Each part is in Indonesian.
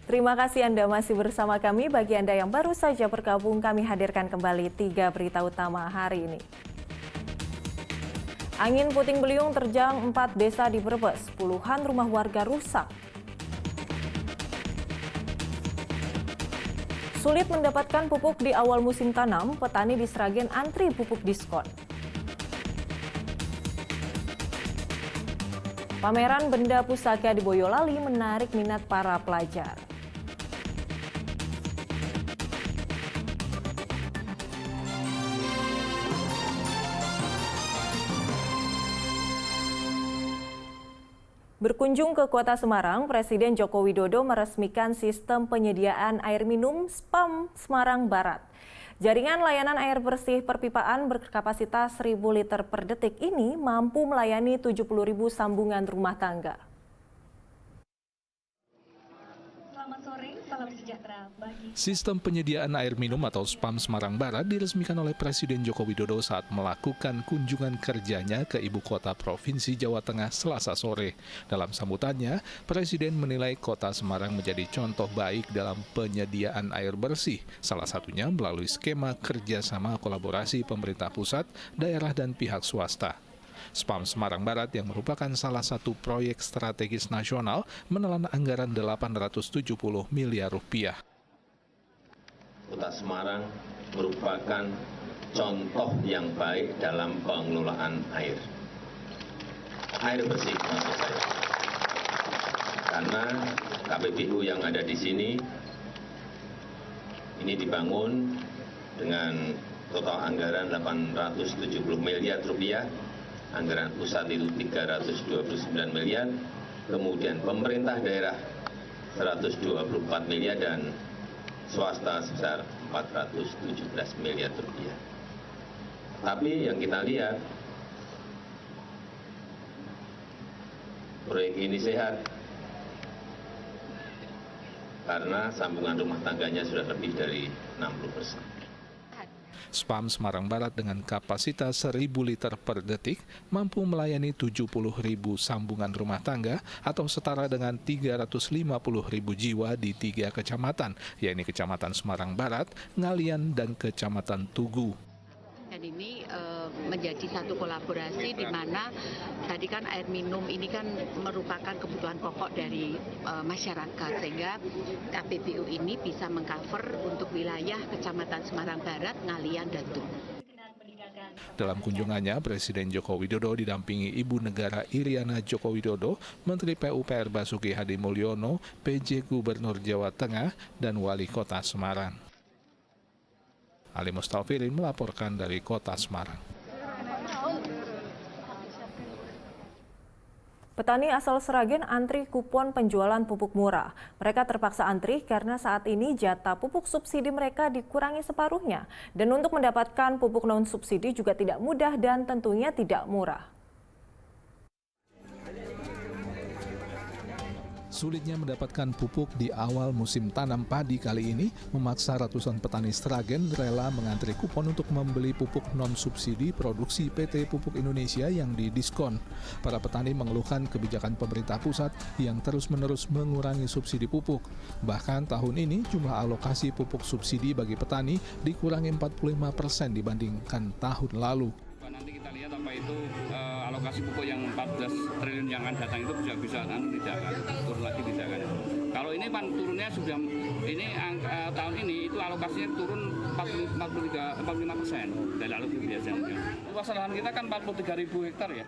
Terima kasih Anda masih bersama kami. Bagi Anda yang baru saja bergabung, kami hadirkan kembali 3 berita utama hari ini. Angin puting beliung terjang 4 desa di Brebes, puluhan rumah warga rusak. Sulit mendapatkan pupuk di awal musim tanam, petani di Sragen antri pupuk diskon. Pameran benda pusaka di Boyolali menarik minat para pelajar. Berkunjung ke Kota Semarang, Presiden Joko Widodo meresmikan sistem penyediaan air minum SPAM Semarang Barat. Jaringan layanan air bersih perpipaan berkapasitas 1.000 liter per detik ini mampu melayani 70.000 sambungan rumah tangga. Selamat sore, salam sejahtera bagi... Sistem penyediaan air minum atau SPAM Semarang Barat diresmikan oleh Presiden Joko Widodo saat melakukan kunjungan kerjanya ke Ibu Kota Provinsi Jawa Tengah Selasa sore. Dalam sambutannya, Presiden menilai Kota Semarang menjadi contoh baik dalam penyediaan air bersih, salah satunya melalui skema kerjasama kolaborasi pemerintah pusat, daerah, dan pihak swasta. SPAM Semarang Barat yang merupakan salah satu proyek strategis nasional menelan anggaran 870 miliar rupiah. Kota Semarang merupakan contoh yang baik dalam pengelolaan air. Air bersih maksud saya. Karena KPBU yang ada di sini ini dibangun dengan total anggaran 870 miliar rupiah. Anggaran pusat itu 329 miliar, kemudian pemerintah daerah 124 miliar dan swasta sebesar 417 miliar rupiah. Tapi yang kita lihat, proyek ini sehat karena sambungan rumah tangganya sudah lebih dari 60%. SPAM Semarang Barat dengan kapasitas 1.000 liter per detik mampu melayani 70.000 sambungan rumah tangga atau setara dengan 350.000 jiwa di 3 kecamatan, yakni Kecamatan Semarang Barat, Ngalian, dan Kecamatan Tugu. Dan ini menjadi satu kolaborasi di mana tadi kan air minum ini kan merupakan kebutuhan pokok dari masyarakat, sehingga KPBU ini bisa mengcover untuk wilayah Kecamatan Semarang Barat, Ngalian, dan Tugu. Dalam kunjungannya, Presiden Joko Widodo didampingi Ibu Negara Iriana Joko Widodo, Menteri PUPR Basuki Hadi Mulyono, PJ Gubernur Jawa Tengah, dan Wali Kota Semarang. Ali Mustafirin melaporkan dari Kota Semarang. Petani asal Sragen antri kupon penjualan pupuk murah. Mereka terpaksa antri karena saat ini jatah pupuk subsidi mereka dikurangi separuhnya. Dan untuk mendapatkan pupuk non-subsidi juga tidak mudah dan tentunya tidak murah. Sulitnya mendapatkan pupuk di awal musim tanam padi kali ini memaksa ratusan petani Sragen rela mengantri kupon untuk membeli pupuk non-subsidi produksi PT Pupuk Indonesia yang didiskon. Para petani mengeluhkan kebijakan pemerintah pusat yang terus-menerus mengurangi subsidi pupuk. Bahkan tahun ini jumlah alokasi pupuk subsidi bagi petani dikurangi 45% dibandingkan tahun lalu. Nanti kita lihat apa itu alokasi pupuk yang 14 triliun yang akan datang itu bisa tidak akan turun lagi, tidak akan. Kalau ini pan turunnya sudah ini tahun ini itu alokasinya turun 45% dari alokasi biasanya. Luas lahan kita kan 43.000 hektar ya.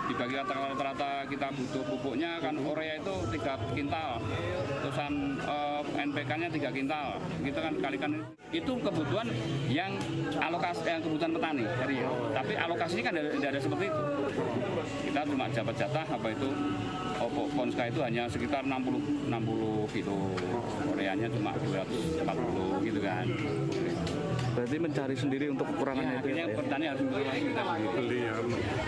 Dibagi rata-rata kita butuh pupuknya kan urea itu 3 kintal, terusan NPK-nya 3 kintal, gitu kan kalikan itu kebutuhan yang alokasi yang kebutuhan petani. Tapi alokasinya kan tidak ada seperti itu. Kita cuma dapat jatah apa itu Ponska itu hanya sekitar 60 kilo, ureanya cuma 240 gitu kan. Berarti mencari sendiri untuk kekurangannya itu. Akhirnya petani harus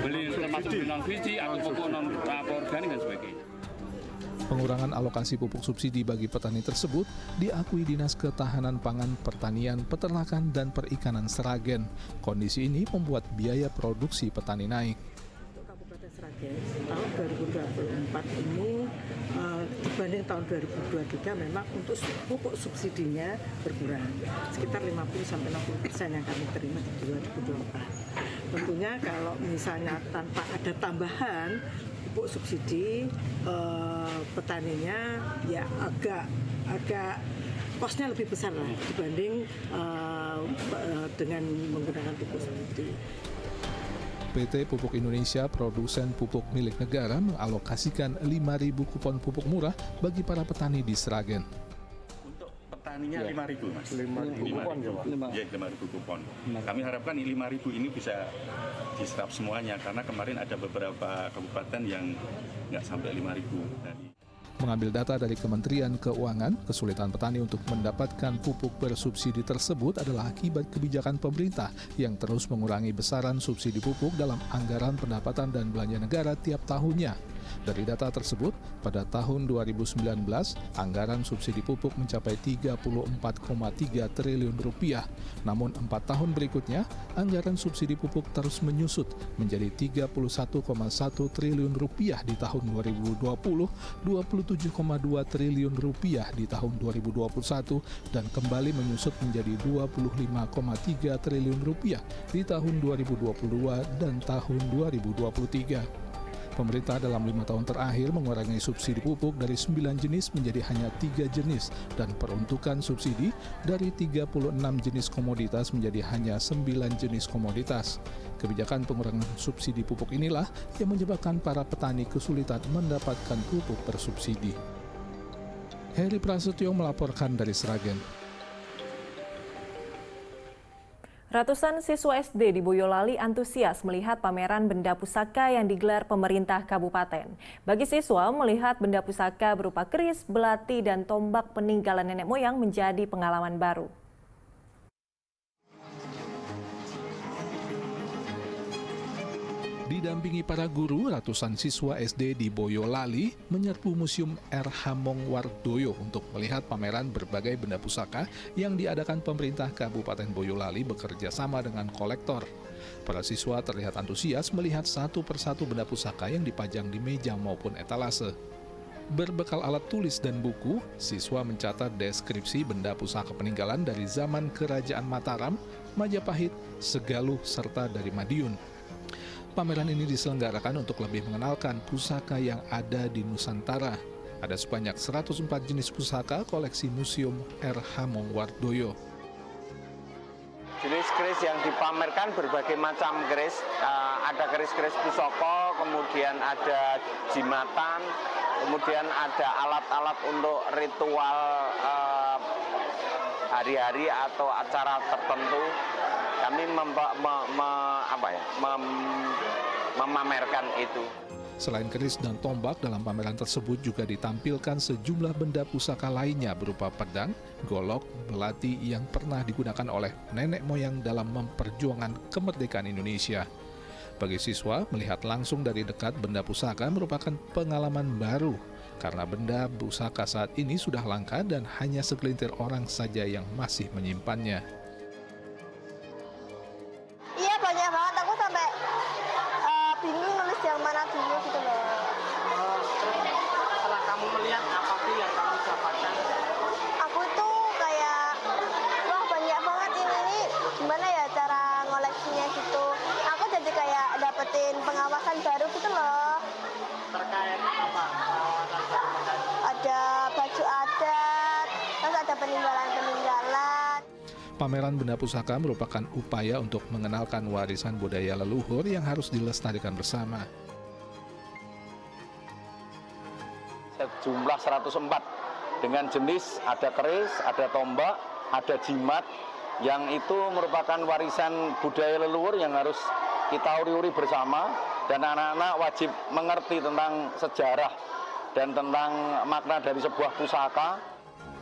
beli termasuk non-subsidi atau pupuk non-organik dan sebagainya. Pengurangan alokasi pupuk subsidi bagi petani tersebut diakui Dinas Ketahanan Pangan, Pertanian, Peternakan, dan Perikanan Sragen. Kondisi ini membuat biaya produksi petani naik. Kabupaten Sragen tahun 2024 ini dibanding tahun 2023 memang untuk pupuk subsidinya berkurang sekitar 50-60% yang kami terima di 2024. Tentunya kalau misalnya tanpa ada tambahan pupuk subsidi, petaninya ya agak kosnya lebih besar lah dibanding dengan menggunakan pupuk subsidi. PT Pupuk Indonesia, produsen pupuk milik negara, mengalokasikan 5.000 kupon pupuk murah bagi para petani di Sragen. Untuk petaninya 5.000 Mas. 5.000 kupon ya Pak? Ya, 5.000 kupon. Kami harapkan 5.000 ini bisa diserap semuanya, karena kemarin ada beberapa kabupaten yang nggak sampai 5.000. Mengambil data dari Kementerian Keuangan, kesulitan petani untuk mendapatkan pupuk bersubsidi tersebut adalah akibat kebijakan pemerintah yang terus mengurangi besaran subsidi pupuk dalam anggaran pendapatan dan belanja negara tiap tahunnya. Dari data tersebut, pada tahun 2019, anggaran subsidi pupuk mencapai 34,3 triliun rupiah. Namun 4 tahun berikutnya, anggaran subsidi pupuk terus menyusut menjadi 31,1 triliun rupiah di tahun 2020, 27,2 triliun rupiah di tahun 2021, dan kembali menyusut menjadi 25,3 triliun rupiah di tahun 2022 dan tahun 2023. Pemerintah dalam 5 tahun terakhir mengurangi subsidi pupuk dari 9 jenis menjadi hanya 3 jenis dan peruntukan subsidi dari 36 jenis komoditas menjadi hanya 9 jenis komoditas. Kebijakan pengurangan subsidi pupuk inilah yang menyebabkan para petani kesulitan mendapatkan pupuk bersubsidi. Heri Prasetyo melaporkan dari Sragen. Ratusan siswa SD di Boyolali antusias melihat pameran benda pusaka yang digelar pemerintah kabupaten. Bagi siswa, melihat benda pusaka berupa keris, belati, dan tombak peninggalan nenek moyang menjadi pengalaman baru. Didampingi para guru, ratusan siswa SD di Boyolali menyerbu Museum R. Hamongwardoyo untuk melihat pameran berbagai benda pusaka yang diadakan pemerintah Kabupaten Boyolali bekerja sama dengan kolektor. Para siswa terlihat antusias melihat satu persatu benda pusaka yang dipajang di meja maupun etalase. Berbekal alat tulis dan buku, siswa mencatat deskripsi benda pusaka peninggalan dari zaman Kerajaan Mataram, Majapahit, Segaluh, serta dari Madiun. Pameran ini diselenggarakan untuk lebih mengenalkan pusaka yang ada di Nusantara. Ada sebanyak 104 jenis pusaka koleksi Museum R. Hamongwardoyo. Jenis keris yang dipamerkan berbagai macam keris. Ada keris-keris pusaka, kemudian ada jimatan, kemudian ada alat-alat untuk ritual hari-hari atau acara tertentu. Kami memamerkan itu. Selain keris dan tombak, dalam pameran tersebut juga ditampilkan sejumlah benda pusaka lainnya berupa pedang, golok, belati yang pernah digunakan oleh nenek moyang dalam memperjuangkan kemerdekaan Indonesia. Bagi siswa, melihat langsung dari dekat benda pusaka merupakan pengalaman baru, karena benda pusaka saat ini sudah langka dan hanya segelintir orang saja yang masih menyimpannya. Iya, banyak banget. Aku sampai bingung nulis yang mana dulu gitu loh. Setelah kamu melihat apa sih yang kamu dapatkan? Aku tuh kayak, wah banyak banget ini gimana ya cara ngoleksinya gitu. Aku jadi kayak dapetin pengawasan baru gitu loh. Terkait apa? Ada baju adat, terus ada peninggalan-peninggalan. Pameran benda pusaka merupakan upaya untuk mengenalkan warisan budaya leluhur yang harus dilestarikan bersama. Sejumlah 104 dengan jenis ada keris, ada tombak, ada jimat yang itu merupakan warisan budaya leluhur yang harus kita uri-uri bersama, dan anak-anak wajib mengerti tentang sejarah dan tentang makna dari sebuah pusaka.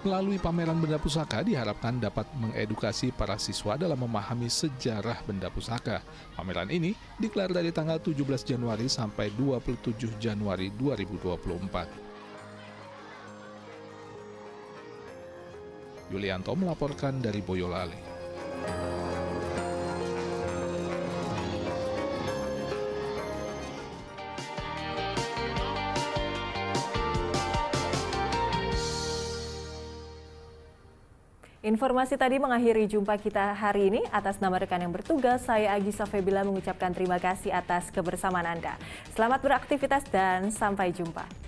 Melalui pameran benda pusaka diharapkan dapat mengedukasi para siswa dalam memahami sejarah benda pusaka. Pameran ini digelar dari tanggal 17 Januari sampai 27 Januari 2024. Yulianto melaporkan dari Boyolali. Informasi tadi mengakhiri jumpa kita hari ini. Atas nama rekan yang bertugas, saya Agisa Febila mengucapkan terima kasih atas kebersamaan Anda. Selamat beraktivitas dan sampai jumpa.